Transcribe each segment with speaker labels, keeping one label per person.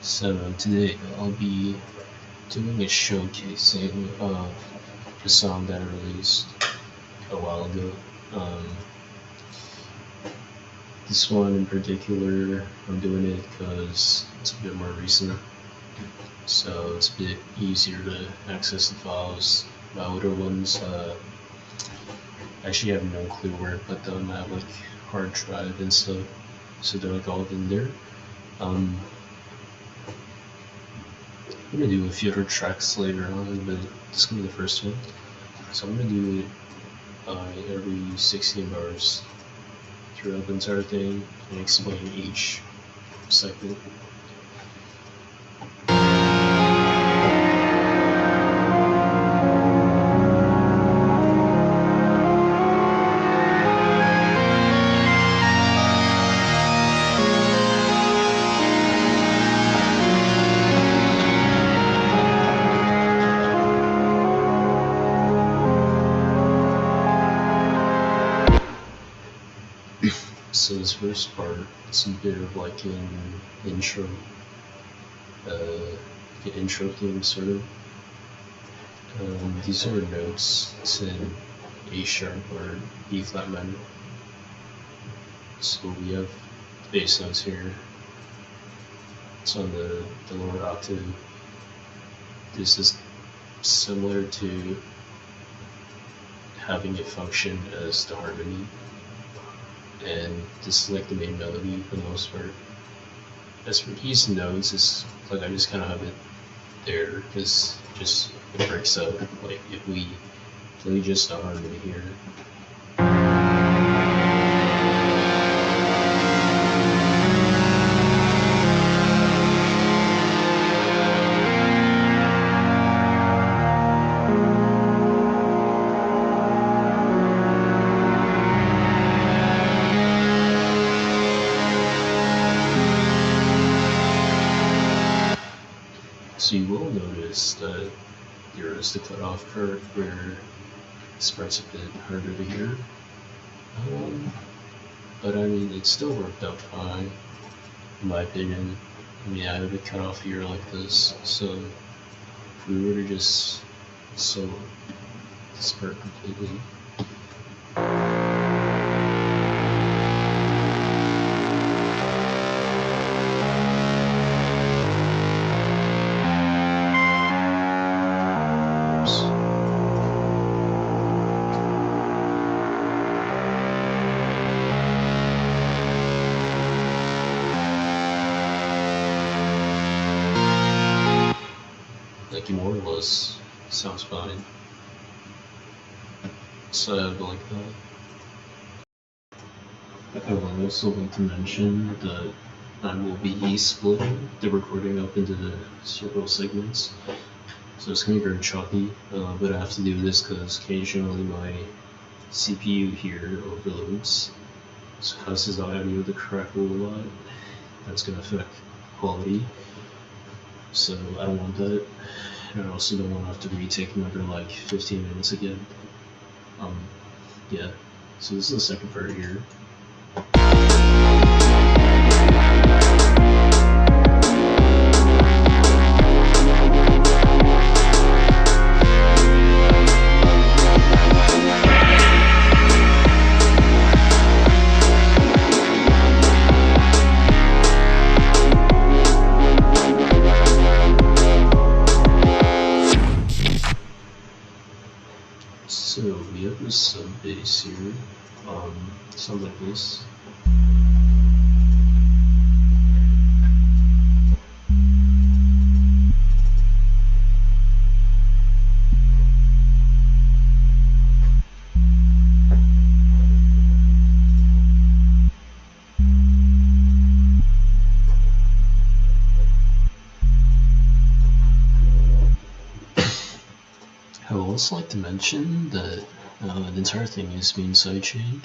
Speaker 1: So today I'll be doing a showcasing of a song that I released a while ago. Um, this one in particular, I'm doing it because it's a bit more recent, so it's a bit easier to access the files. My older ones, I actually have no clue where I put them. I have like hard drive and stuff, so they're like all in there. Um, I'm gonna do a few other tracks later on, but this is gonna be the first one. So I'm gonna do it every 16 bars throughout the entire thing and explain each segment. So this first part, it's a bit of like an intro, like an intro theme sort of. These are notes. It's in A sharp or E flat minor. So we have the bass notes here. It's on the lower octave. This is similar to having it function as the harmony, and this is like the main melody for the most part. As for these notes, it's like I just kind of have it there because just it breaks up. Like if we play just the harmony here. So you will notice that there is the cutoff part where this part's a bit harder to hear. But I mean, it still worked out fine, in my opinion. I mean, I have it cut off here like this, so if we were to just solo this part completely. Like more or less sounds fine. So like that. I would also like to mention that I will be splitting the recording up into the several segments. So it's gonna be very choppy, but I have to do this because occasionally my CPU here overloads, so it causes the audio to crackle a lot. That's gonna affect quality. So I don't want that. And I also don't want to have to retake another like 15 minutes again. Yeah. So this is the second part here. So we have this sub bass here, something like this. I would also like to mention that the entire thing is being sidechained,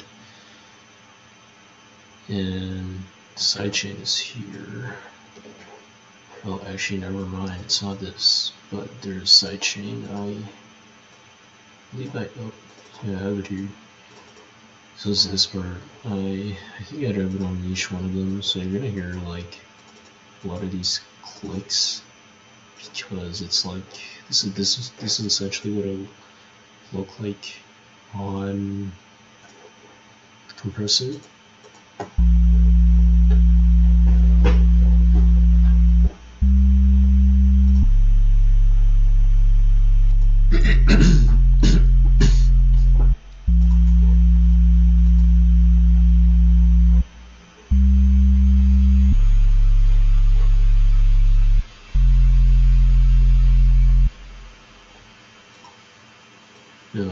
Speaker 1: and the sidechain is here. Oh, actually, never mind. It's not this, but there's sidechain. I believe yeah, I have it here. So this is this part. I think I have it on each one of them. So you're gonna hear like a lot of these clicks because it's like this is essentially what it'll look like on the compressor.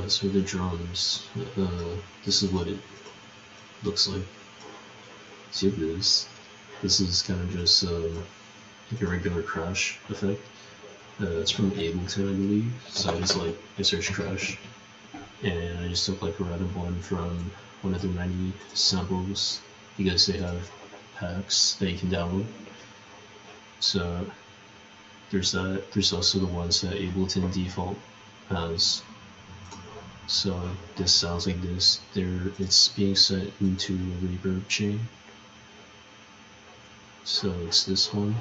Speaker 1: So the drums, this is what it looks like. See this? This is kind of just like a regular crash effect. It's from Ableton, I believe. So I searched crash, and I just took like a random one from one of the many samples because they have packs that you can download. So there's that. There's also the ones that Ableton default has. So this sounds like this. It's being set into a reverb chain. So it's this one.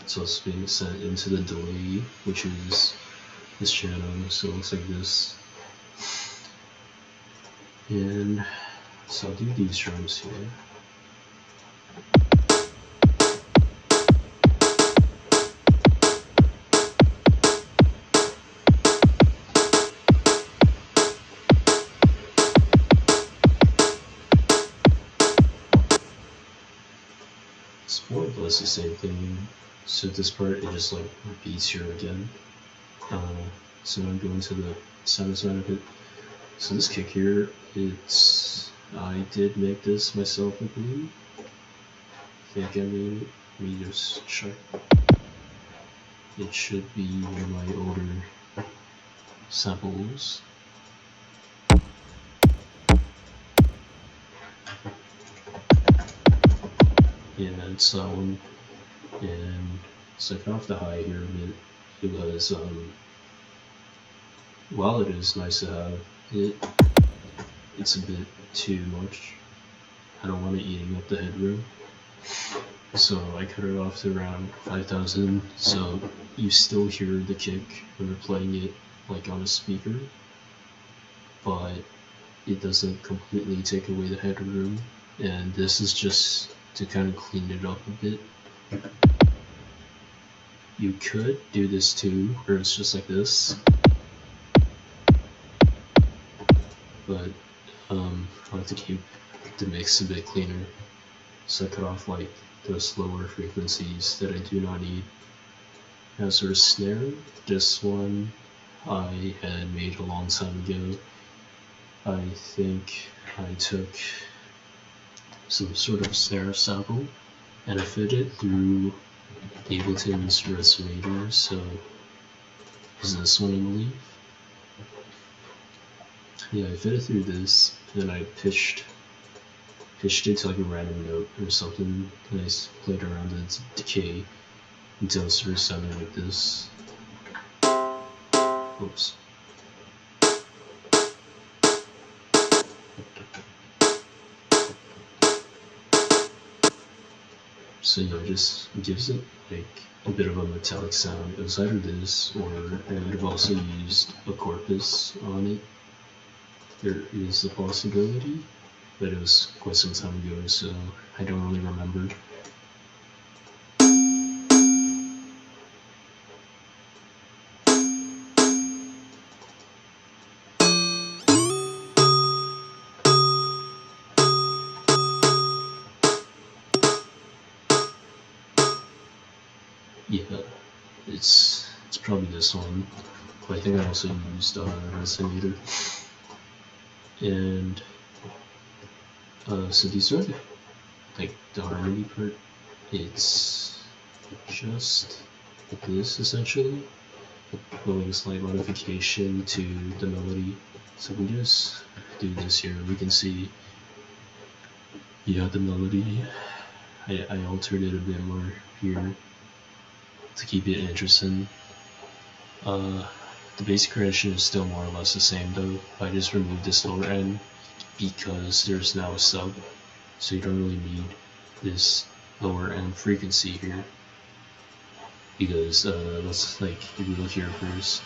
Speaker 1: So it's being set into the delay, which is this channel. So it looks like this. And so I'll do these drums here. It's more or less the same thing. So this part, it just like repeats here again. So I'm going to the sound design of it. So this kick here, I did make this myself, I believe. I think I made it. Let me just check. It should be one of my older samples. Yeah, it's that one. And so I cut off the high here a bit because while it is nice to have it, it's a bit too much. I don't want it eating up the headroom. So I cut it off to around 5,000, so you still hear the kick when you're playing it like on a speaker, but it doesn't completely take away the headroom, and this is just to kind of clean it up a bit. You could do this too, where it's just like this, but I like to keep the mix a bit cleaner, so I cut off like those lower frequencies that I do not need. As for snare, this one I had made a long time ago. I think I took some sort of snare sample and I fed it through Ableton's Resonator, so is this one, I believe? Yeah, I fed it through this, and then I pitched it to like a random note or something, and I played around the decay until it started sounding like this. Oops. So yeah, it just gives it like a bit of a metallic sound. It was either this, or I would have also used a corpus on it. There is a possibility, but it was quite some time ago, so I don't really remember. Yeah, it's probably this one, but I think I also used Resonator. And so these are like the harmony part. It's just this essentially, with a slight modification to the melody. So we just do this here. We can see, yeah, the melody. I altered it a bit more here to keep it interesting. The basic creation is still more or less the same though. I just removed this lower end because there's now a sub, so you don't really need this lower end frequency here. Because let's like if you look here first,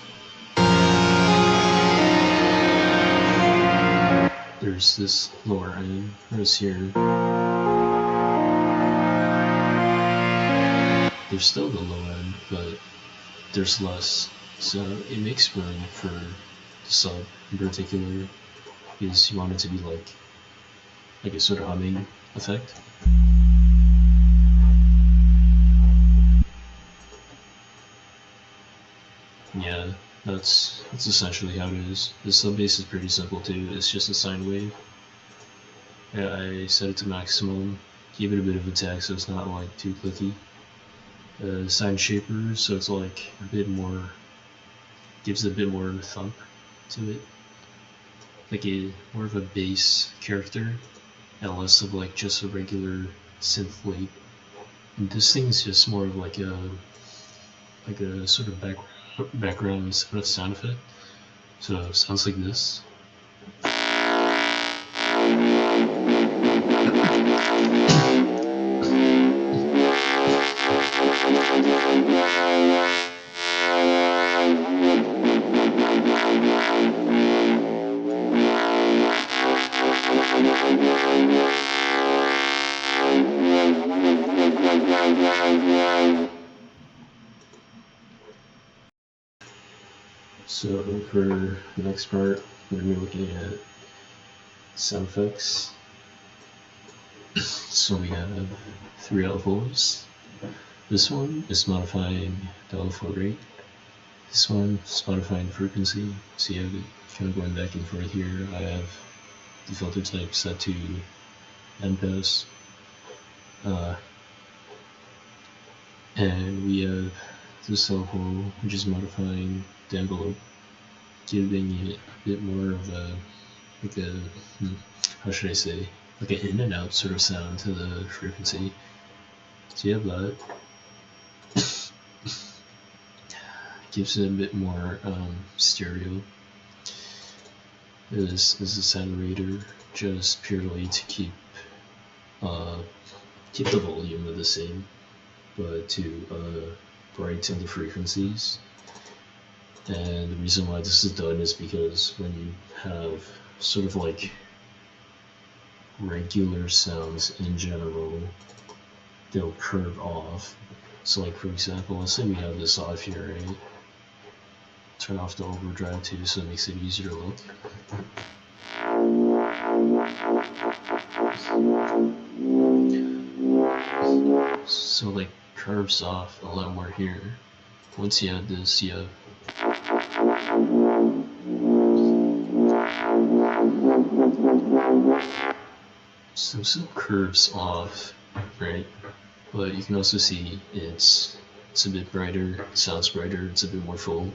Speaker 1: there's this lower end, whereas here there's still the low end, but there's less, so it makes room for the sub in particular, because you want it to be like a sort of humming effect. Yeah, that's essentially how it is. The sub bass is pretty simple too. It's just a sine wave. I set it to maximum, give it a bit of attack so it's not like too clicky. Sine shaper, so it's like a bit more, gives it a bit more thump to it, like a more of a bass character and less of like just a regular synth wave. And this thing's just more of like a sort of background sort of sound effect. So it sounds like this. So for the next part, we're going to be looking at sound effects. So we have 3 LFOs. This one is modifying the LFO rate. This one is modifying the frequency. So you have it kind of going back and forth here. I have the filter type set to NPass. And we have this LFO, which is modifying the envelope, giving it a bit more of a, like a, how should I say, like an in and out sort of sound to the frequency. So you have that. Gives it a bit more stereo. This is a saturator, just purely to keep the volume of the same, but to brighten the frequencies. And the reason why this is done is because when you have sort of like regular sounds in general, they'll curve off. So like for example, let's say we have this off here, right? Turn off the overdrive too, so it makes it easier to look. So like curves off a lot more here. Once you have this, you have some curves off, right? But you can also see it's a bit brighter, it sounds brighter, it's a bit more full.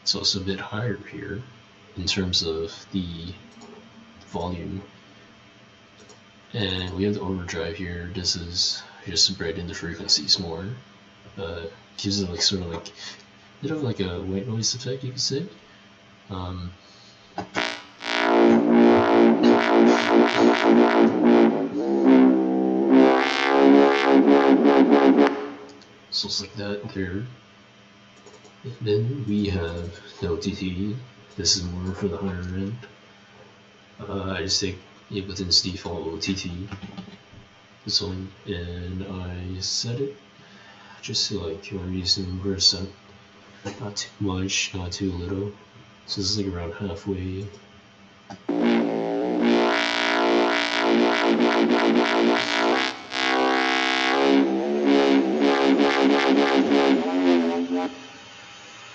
Speaker 1: It's also a bit higher here in terms of the volume. And we have the overdrive here. This is just to brighten the frequencies more. Gives it like sort of like a bit of like a white noise effect, you could say. So it's like that there. And then we have the OTT. This is more for the higher end. I just take it within its default OTT. This one, and I set it just to like a reasonable percent. Not too much, not too little. So this is like around halfway.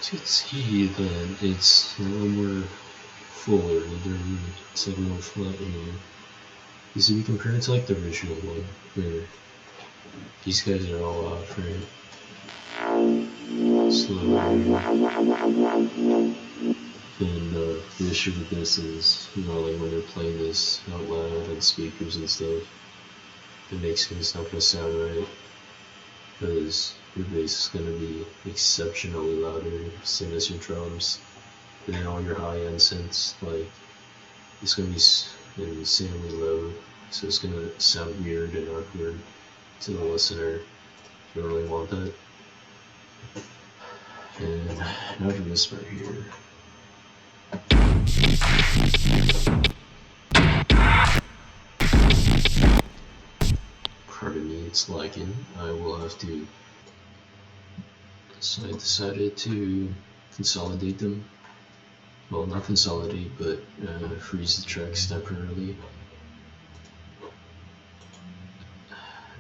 Speaker 1: So you can see that it's a little more fuller, it's like more flat here. You see, we compare it to like the original one, where these guys are all off, right? Slower. And the issue with this is, you know, like when they're playing this out loud on speakers and stuff, it makes things not gonna sound right, because your bass is gonna be exceptionally louder, same as your drums, and then all your high-end synths, like, it's gonna be insanely low, so it's gonna sound weird and awkward to the listener. You don't really want that. And now for this part here. Pardon me, it's lagging. I will have to. So I decided to consolidate them. Well, not consolidate, but freeze the tracks temporarily.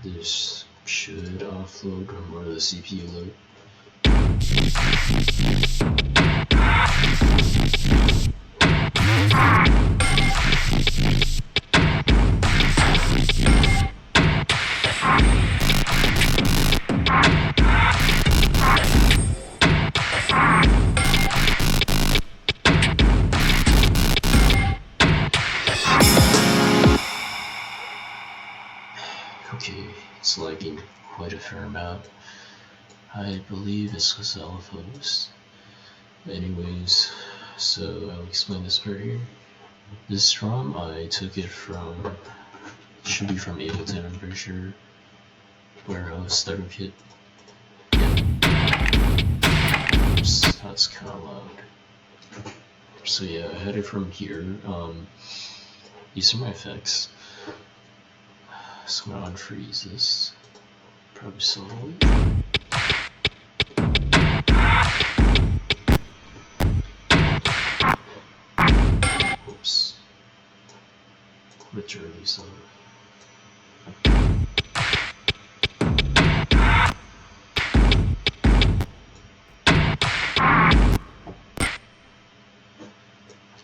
Speaker 1: This should offload more of the CPU load. Okay, it's lagging quite a fair amount. I believe it's because of LFOs. Anyways, so I'll explain this part here. This ROM, I took it from, should be from Ableton, I'm pretty sure. Warehouse starter kit. Oops, that's kind of loud. So yeah, I had it from here. These are my effects. So I'm gonna unfreeze this. Probably slowly. Oops. Literally so.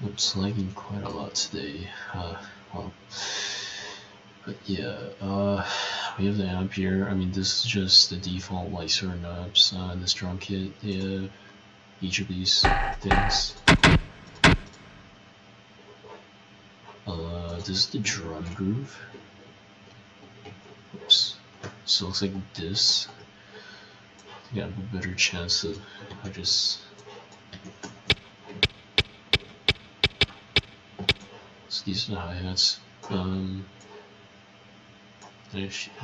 Speaker 1: It's lagging quite a lot today. Well, but yeah, we have the amp here. I mean, this is just the default like certain amps in this drum kit. They have each of these things. This is the drum groove. Oops. So it looks like this. I think I have a better chance of just. So these are the hi-hats. Actually,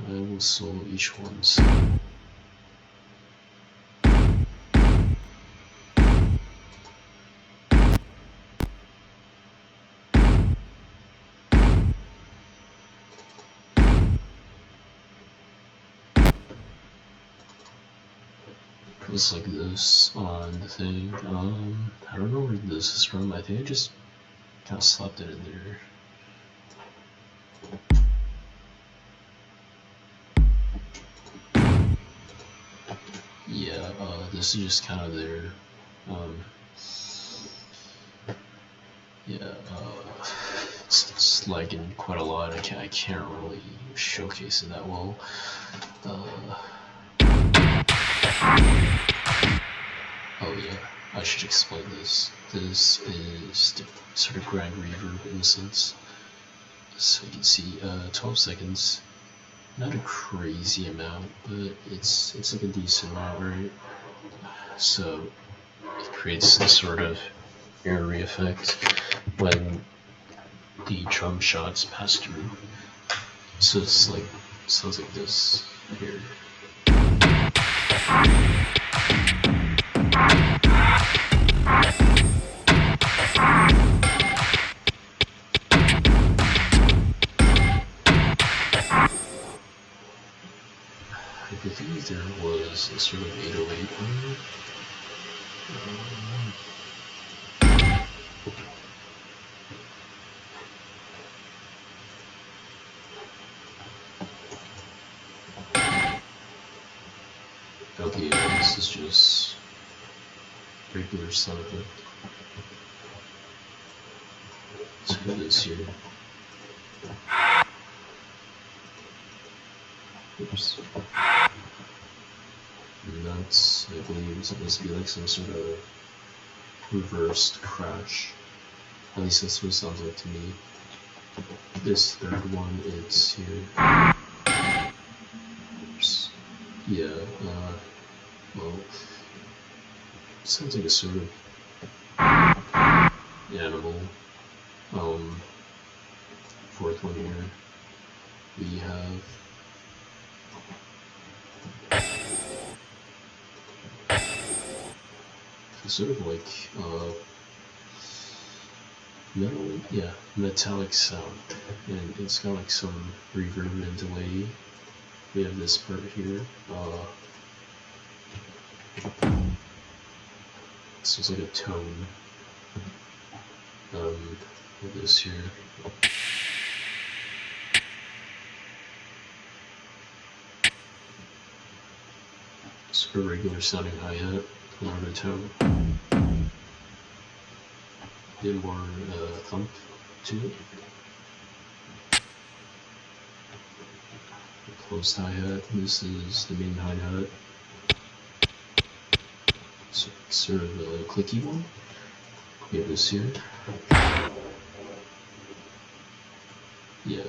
Speaker 1: I will solo each one. So. It's like this on the thing. I don't know where this is from. I think I just kind of slapped it in there. Yeah, this is just kind of there. Yeah, it's lagging quite a lot. I can't really showcase it that well. Oh yeah, I should explain this. This is the sort of grand reverb in a sense. So you can see 12 seconds. Not a crazy amount, but it's like a decent amount, right? So it creates this sort of airy effect when the drum shots pass through. So it's like sounds like this here. I believe there was a sort of 808 one. Okay, this is just regular sound effect. Let's do this here. Oops. And that's, I believe, supposed to be like some sort of reversed crash. At least that's what it sounds like to me. This third one, it's here. Oops. Yeah, well, sounds like a sort of animal. Fourth one here, we have sort of like metal, yeah, metallic sound, and it's got like some reverb and delay. We have this part here. So it's like a tone. With this here. It's a regular sounding hi-hat, another tone. Bit more thump to it. A closed hi-hat. This is the main hi-hat. So it's sort of a clicky one. We have this here. Yeah,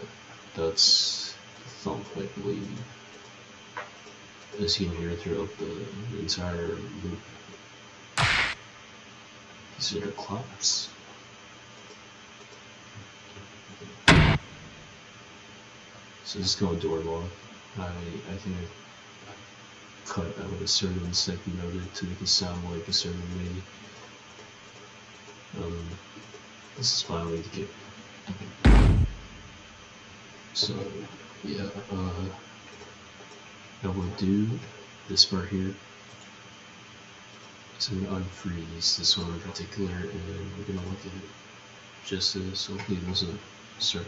Speaker 1: that's the thump, I believe. As you can hear throughout the entire loop. These are the claps. So this is called door lock. I think I cut out a certain segment of it to make it sound like a certain way. This is finally the kick. So yeah, now we'll do this part here. So I'm gonna unfreeze this one in particular, and we're gonna look at it just as hopefully it doesn't start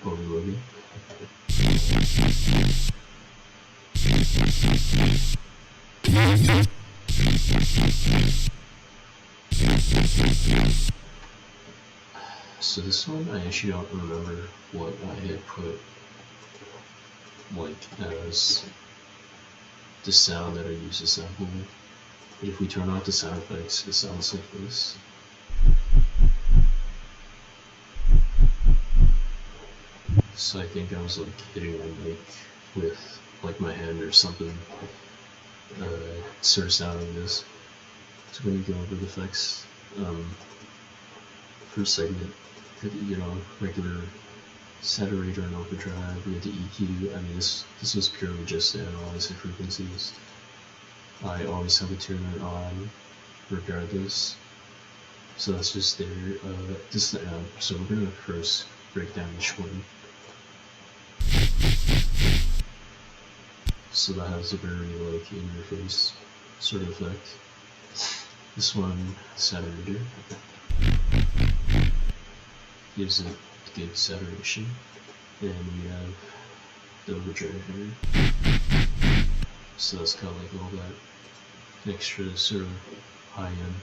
Speaker 1: overloading. So this one, I actually don't remember what I had put like as the sound that I use to sample. But if we turn off the sound effects, it sounds like this. So I think I was like hitting my mic with like my hand or something. Sort of sounding this. So when you go over the effects, first segment, you know, regular saturator and overdrive, we had the EQ. I mean, this was purely just to analyze the frequencies. I always have a tuner on, regardless. So that's just there. This is the amp. So we're gonna first break down each one. So that has a very like in your face sort of effect. This one, saturator, gives it good saturation, and we have the overdrive here. So that's kind of like all that extra sort of high end.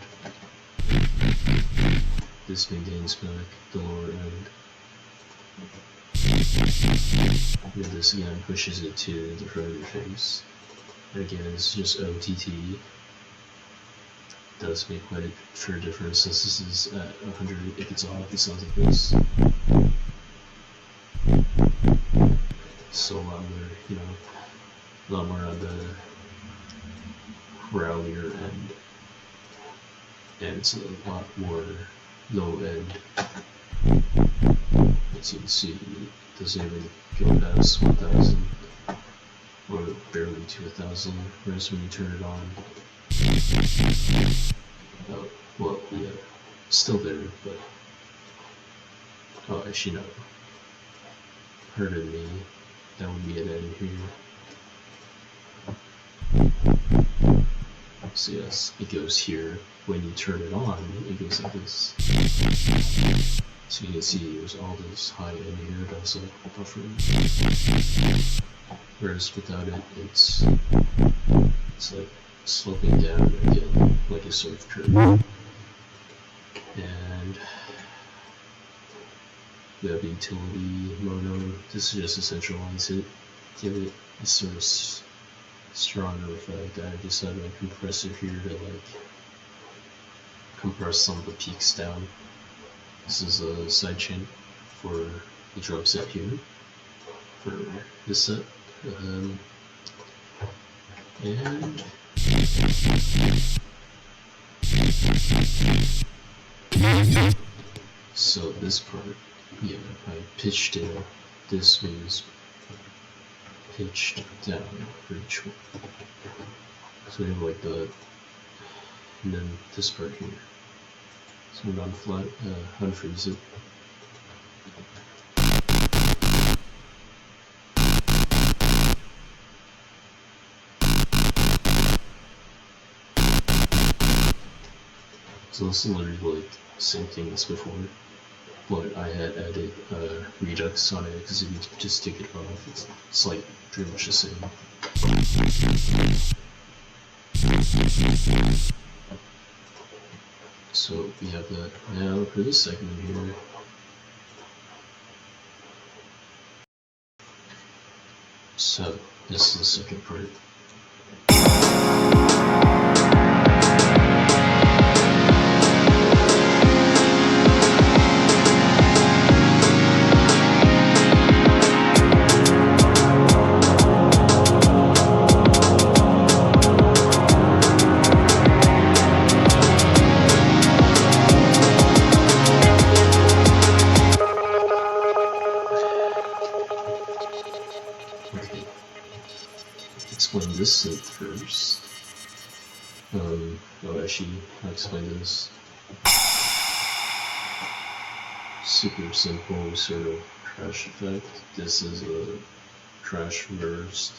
Speaker 1: This maintains back the lower end. And this again pushes it to the front of your face. And again, it's just OTT. Does make quite a fair difference since this is at 100. If it's off, it sounds like this. So a lot more, you know, a lot more on the growlier end, and it's a lot more low end. As you can see, it doesn't even go past 1,000 or barely to 1,000. Whereas when you turn it on, oh, well, yeah, still there, but oh, actually no. Harder than me. That would be an end here. So yes, it goes here. When you turn it on, it goes like this. So you can see there's all this high end here that's like buffering. Whereas without it, it's like sloping down again, like a surf curve. And we have the utility mono. This is just essentialize it, give it a sort of stronger effect. I just have a compressor here to like compress some of the peaks down. This is a sidechain for the drum set here for this set. And So this part, yeah, I pitched it. This was pitched down for each one. So we have like the, and then this part here. So we're unfreeze it. So this is literally like the same thing as before, but I had added Redux on it because if you just take it off, it's like pretty much the same. So we have that. Now for this segment here, so this is the second part. Explain this synth first. Actually, I'll explain this. Super simple sort of crash effect. This is a crash burst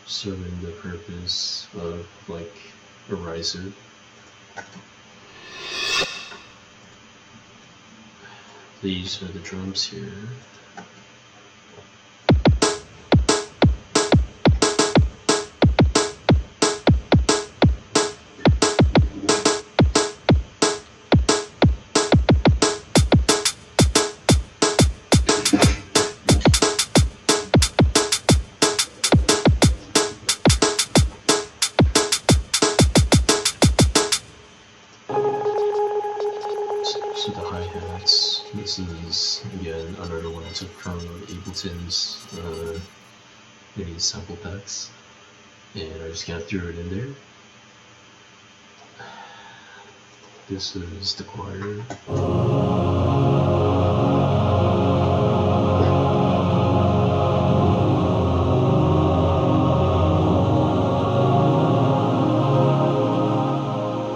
Speaker 1: serving the purpose of like a riser. These are the drums here. So the hi-hats, this is again another one I took from Ableton's mini sample packs, and I just kind of threw it in there. This is the choir.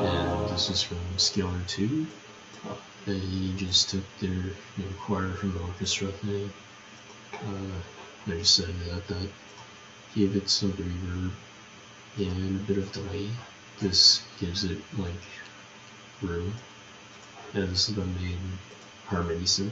Speaker 1: And this is from Scalar 2. They just took their choir from the orchestra thing. They just said that gave it some reverb and a bit of delay. This gives it like room as the main harmony synth.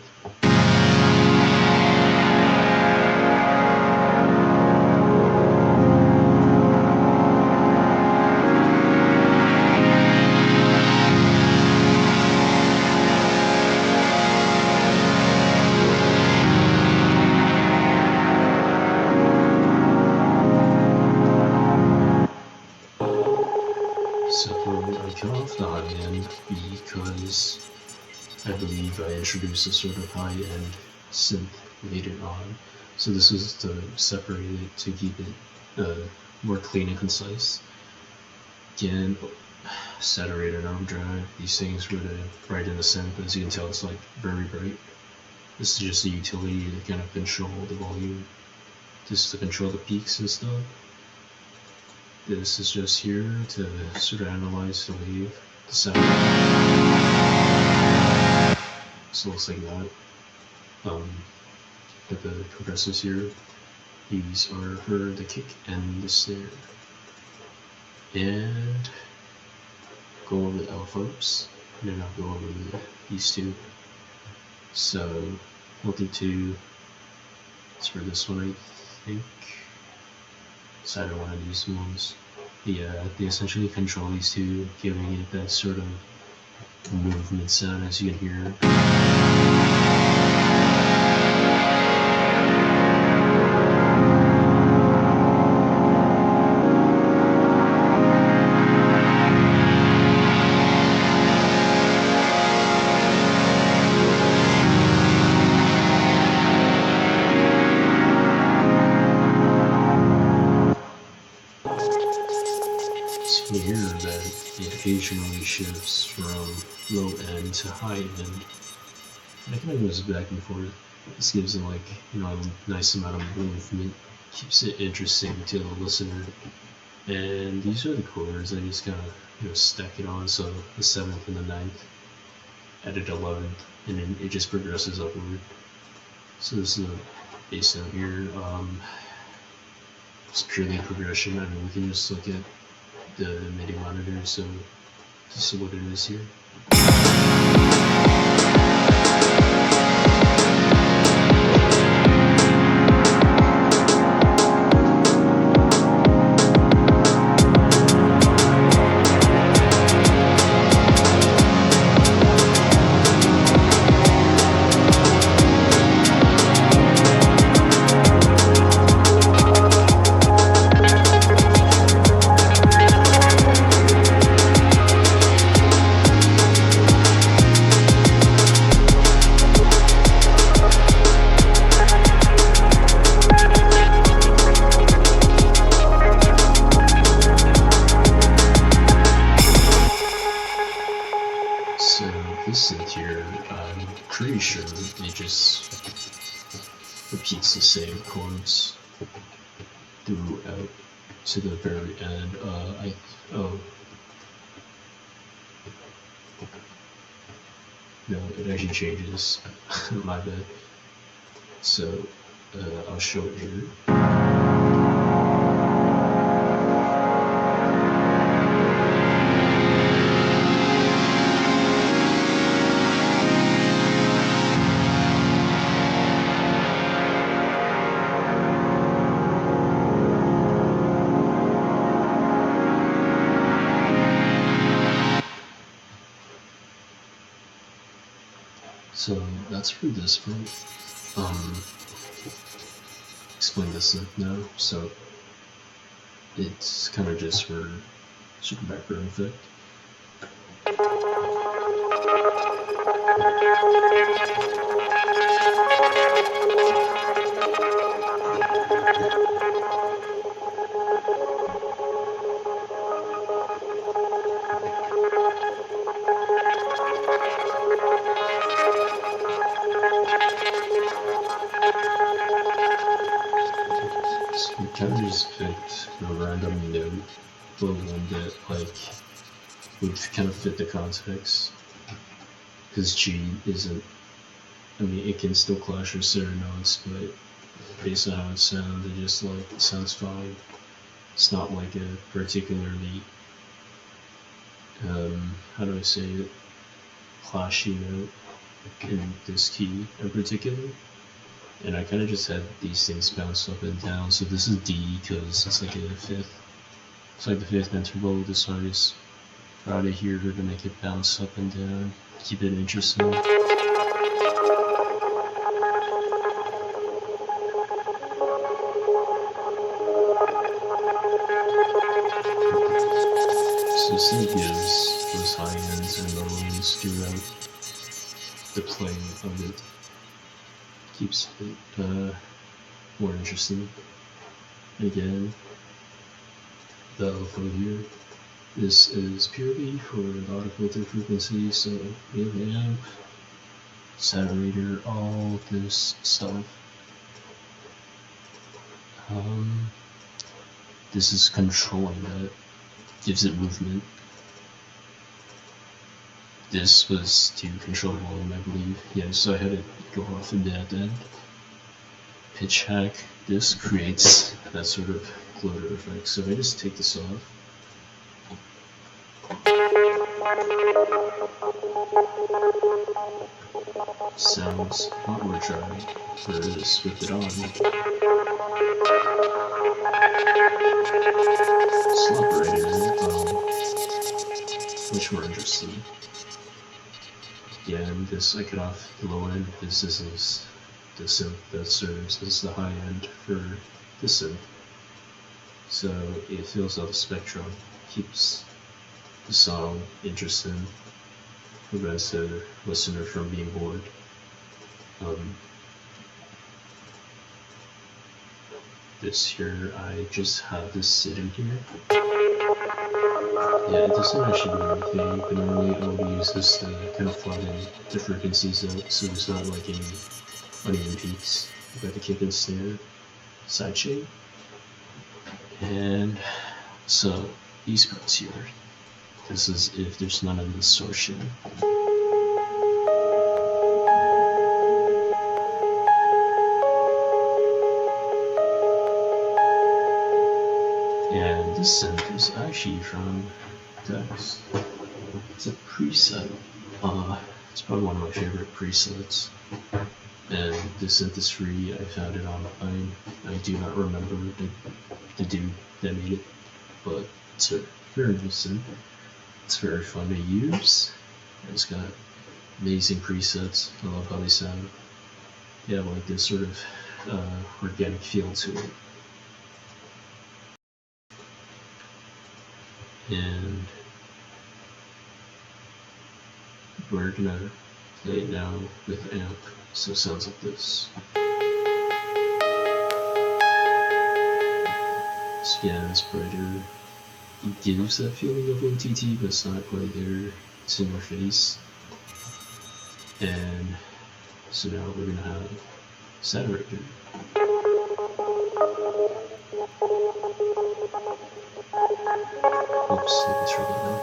Speaker 1: I cut off the high end because I believe I introduced a sort of high end synth later on. So this is to separate it to keep it more clean and concise. Again, saturated and overdrive, these things were to brighten the synth. As you can tell, it's like very bright. This is just a utility to kind of control the volume, just to control the peaks and stuff. This is just here to sort of analyze the wave, the sound. So it looks like that. Got the compressors here. These are for the kick and the snare. And go over the alphas, and then I'll go over these two. So multi-2 is for this one, I think. So I don't want to use ones. Yeah, they essentially control these two, giving it that sort of movement sound as you can hear. So you hear that it occasionally shifts from low end to high end. And it kind of goes back and forth. This gives it like, a nice amount of movement, keeps it interesting to the listener. And these are the chords. I just kind of stack it on. So the 7th and the 9th, added 11th, and then it just progresses upward. So this is a bass note here. It's purely progression. I mean, we can just look at the MIDI monitor. So this is what it is here. So this synth here, I'm pretty sure it just repeats the same chords throughout to the very end. No, it actually changes. My bad. So I'll show it here. So that's for this one. Explain this now. So it's kind of just for super background effect. So we kind of just picked a random note, but one that would kind of fit the context. Because G isn't, it can still clash with certain notes, but based on how it sounds, it just it sounds fine. It's not like a particularly, how do I say it, clashy note in this key in particular. And I kind of just had these things bounce up and down. So this is D because it's like a fifth. It's like the fifth interval. This one is right here to make it bounce up and down, keep it interesting. So C gives those high ends and low ends throughout the playing of it. Keeps it more interesting. Again, the LFO here. This is purely for the auto filter frequency, so we have amp, saturator, all this stuff. This is controlling that, gives it movement. This was to control volume, I believe. Yeah, so I had it go off in that end. Pitch hack, this creates that sort of gloater effect. So if I just take this off, sounds not more dry, whereas with it on, it's operated, much more interesting. Yeah, and this I cut off the low end because this is the synth that serves as the high end for the synth. So it fills out the spectrum, keeps the song interesting, prevents the listener from being bored. This here, I just have this sitting here. Yeah, it doesn't actually do anything, but normally I would use this to kind of flatten the frequencies out so there's not like any uneven peaks. You got the kick and snare, sidechain, and so these parts here. This is if there's none of distortion. And this synth is actually from Dex. It's a preset. It's probably one of my favorite presets. And this synth is free. I found it online. I do not remember the dude that made it, but it's a very nice synth. It's very fun to use. It's got amazing presets. I love how they sound. They have like this sort of organic feel to it. And we're gonna play it now with amp, so it sounds like this. So yeah, it's brighter. It gives that feeling of OTT, but it's not quite there. It's in your face. And so now we're gonna have saturator. Oops, let me try that now.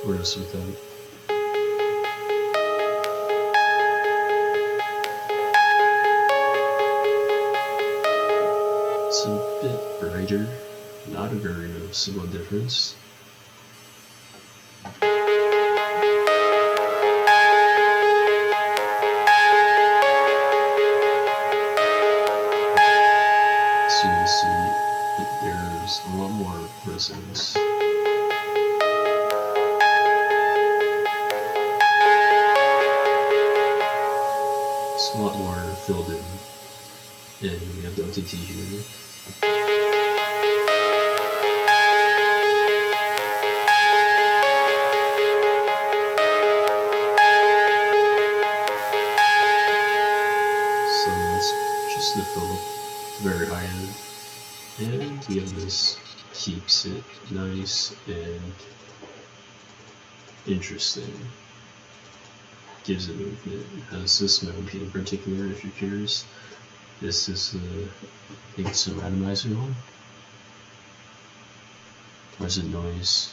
Speaker 1: Whereas without. It's a bit brighter, not a very noticeable difference. So you see that there's a lot more resonance. It's a lot more filled in, and we have the OTT here. So that's just the fill up very high end. And we have this, keeps it nice and interesting. Gives it movement. It has this mode in particular, if you're curious. This is I think it's a randomizer one. Or is it noise?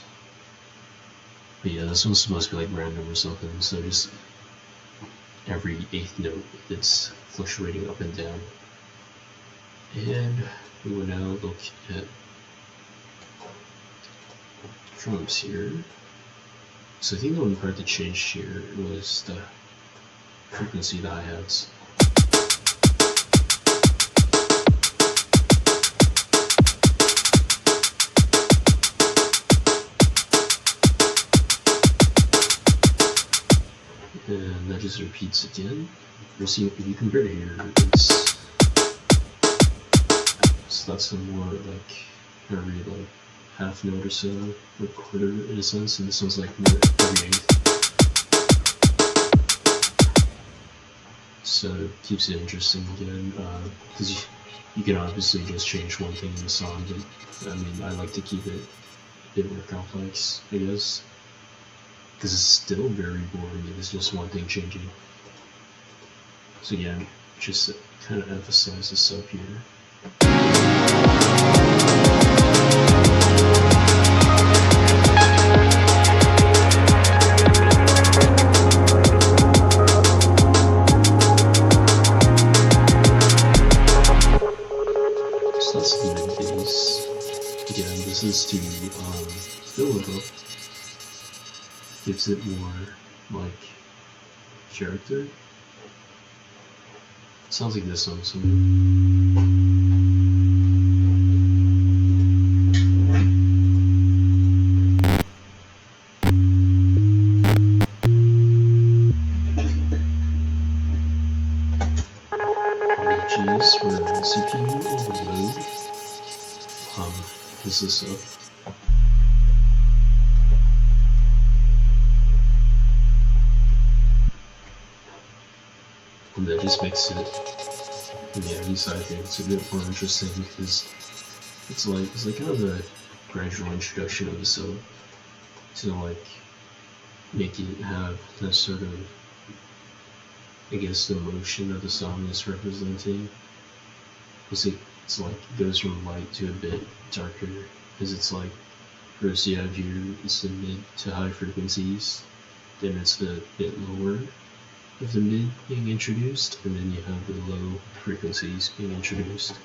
Speaker 1: But yeah, this one's supposed to be like random or something, so just every 8th note it's fluctuating up and down. And we will now look at drums here. So I think the only part that changed here was the frequency of the hi-hats. And that just repeats again. If you compare it here, it's so that's a more like every like half note or so, or quarter in a sense, and this one's like more every 8th. So it keeps it interesting again, because you can obviously just change one thing in the song, but I mean, I like to keep it a bit more complex, I guess, because it's still very boring if it's just one thing changing. So again, just to kind of emphasize this up here. So that's the mid bass. Again, this is to fill it up. Gives it more like character. Sounds like this one something. G's for CPU overload. This is up. And that just makes it Yeah, these I think it's a bit more interesting because it's like kind of a gradual introduction of the song to like make it have that sort of, I guess, the emotion of the song is representing. It's like it goes from light to a bit darker because it's like first you have it's the mid to high frequencies, then it's the bit lower of the mid being introduced, and then you have the low frequencies being introduced.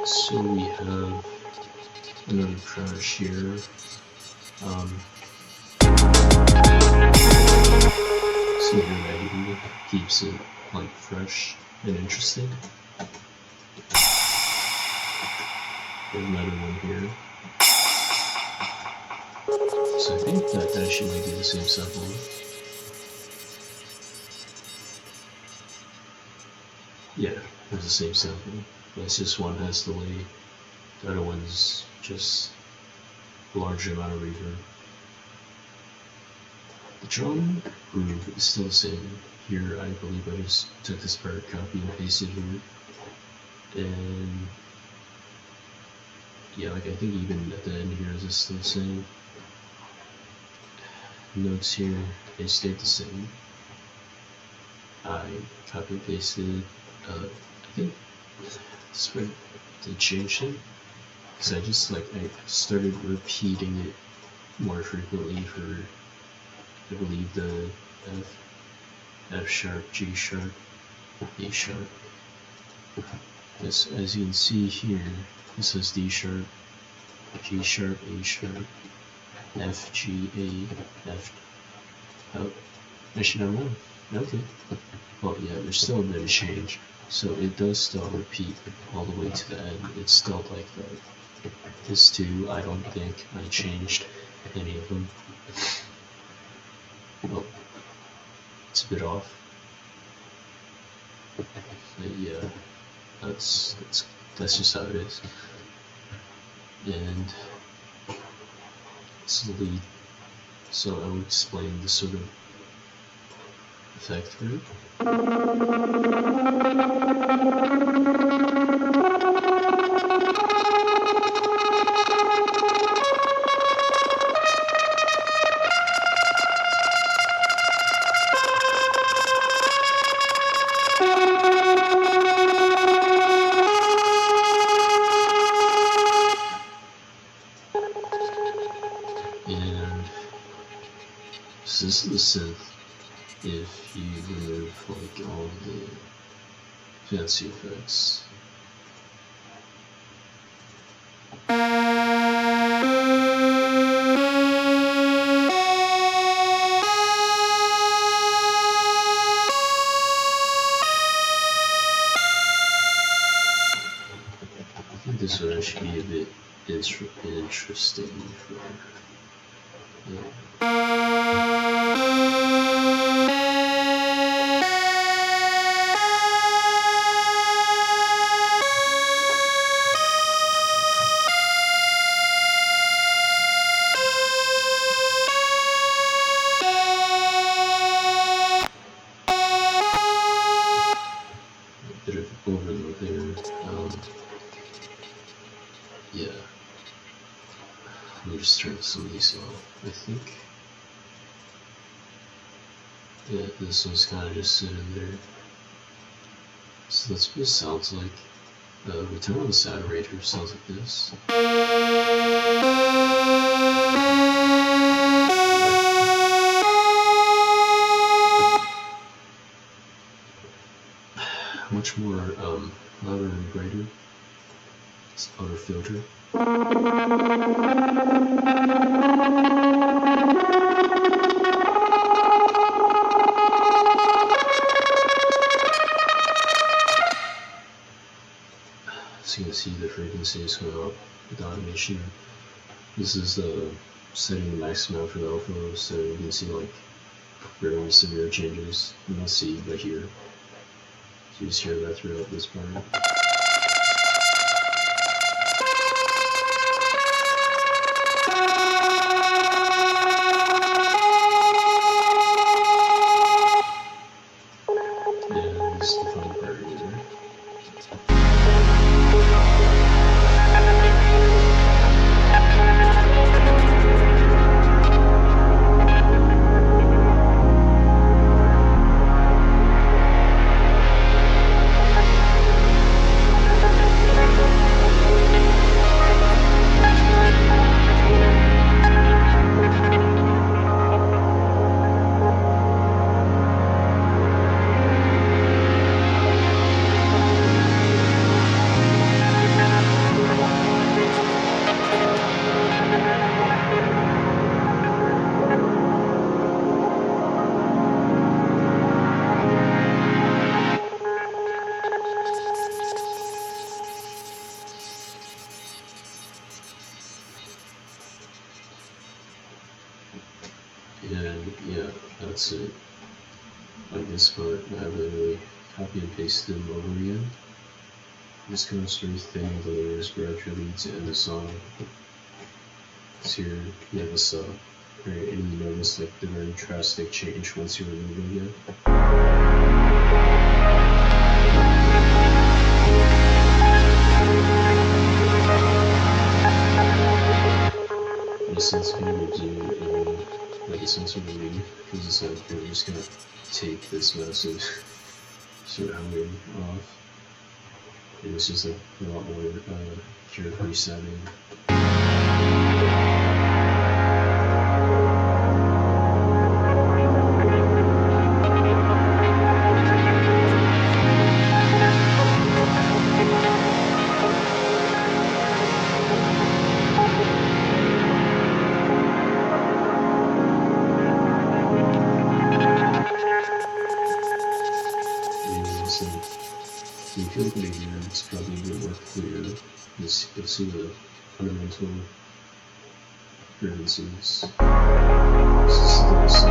Speaker 1: So we have another crash here. Senior Maggie keeps it like fresh and interesting. There's another one here. So I think that actually might be the same sample. Yeah, it's the same sample. But it's just one has delay, the other one's just a large amount of reverb. The drum groove is still the same. Here, I believe I just took this part, copy and pasted here. And yeah, like I think even at the end here, is still the same. Notes here, they stayed the same. I copy and pasted, I think this part did change it. Because I just I started repeating it more frequently for, I believe, the F sharp, G sharp, A sharp. As you can see here, it says D sharp, G sharp, A sharp, F, G, A, F. Oh, I should have known. Okay. Well, yeah, there's still a bit of change. So it does still repeat all the way to the end. It's still like that. This too, I don't think I changed any of them. Well, it's a bit off. But yeah, that's just how it is. And it's the lead. So I will explain the sort of effect for it. And so this is the synth if you remove all the fancy effects. I think this would actually be a bit interesting for a bit of overload there. Yeah. Let me just turn some of these off, I think. Yeah, this one's kind of just sitting there. So that's what it sounds like. We turn on the saturator, sounds like this. much more louder and brighter. It's auto filter. So you can see the frequencies going up with the automation. This is setting the maximum for the alpha, so you can see like very severe changes. You don't see but here. So you just hear that throughout this part. And this is the fun part here. And yeah, that's it. Like this part, I haven't really copy and pasted them over again. I'm just gonna start thinning the layers gradually to end the song. So here you have this right, and you notice like the very drastic change once you remove it again. Since we're gonna do like a sensor reading, because it's like we're just gonna take this massive sort of humming off, and it's just like a lot more carefully setting. So if you look at it here, it's probably a bit more clear. You'll see the fundamental frequencies. This is the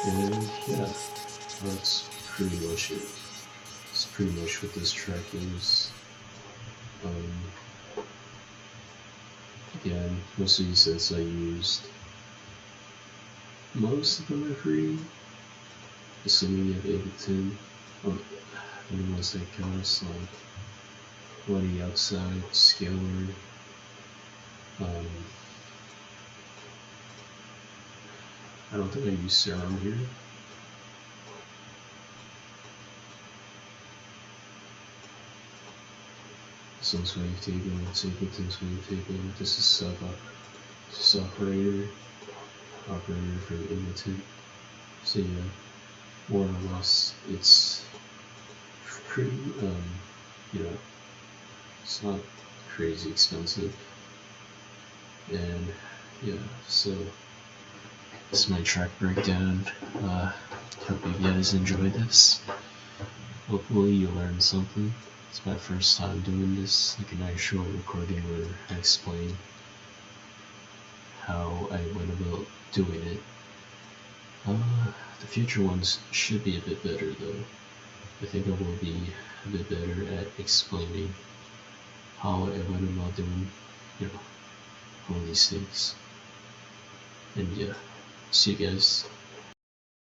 Speaker 1: and yeah, that's pretty much it. It's pretty much what this track is. Again, most of these sets I used, most of them are free, assuming you have Ableton. The ones that cost like Bloody Outside, Scalar. I don't think I use Serum here. This one's Wavetable, it's Ableton's Wavetable. This is Operator from Ableton. So yeah, more or less, it's pretty, it's not crazy expensive. And yeah, so this is my track breakdown. Hope you guys enjoyed this. Hopefully you learned something. It's my first time doing this, like an actual recording where I explain how I went about doing it. The future ones should be a bit better though. I think I will be a bit better at explaining how I went about doing, all these things. And yeah, see you guys.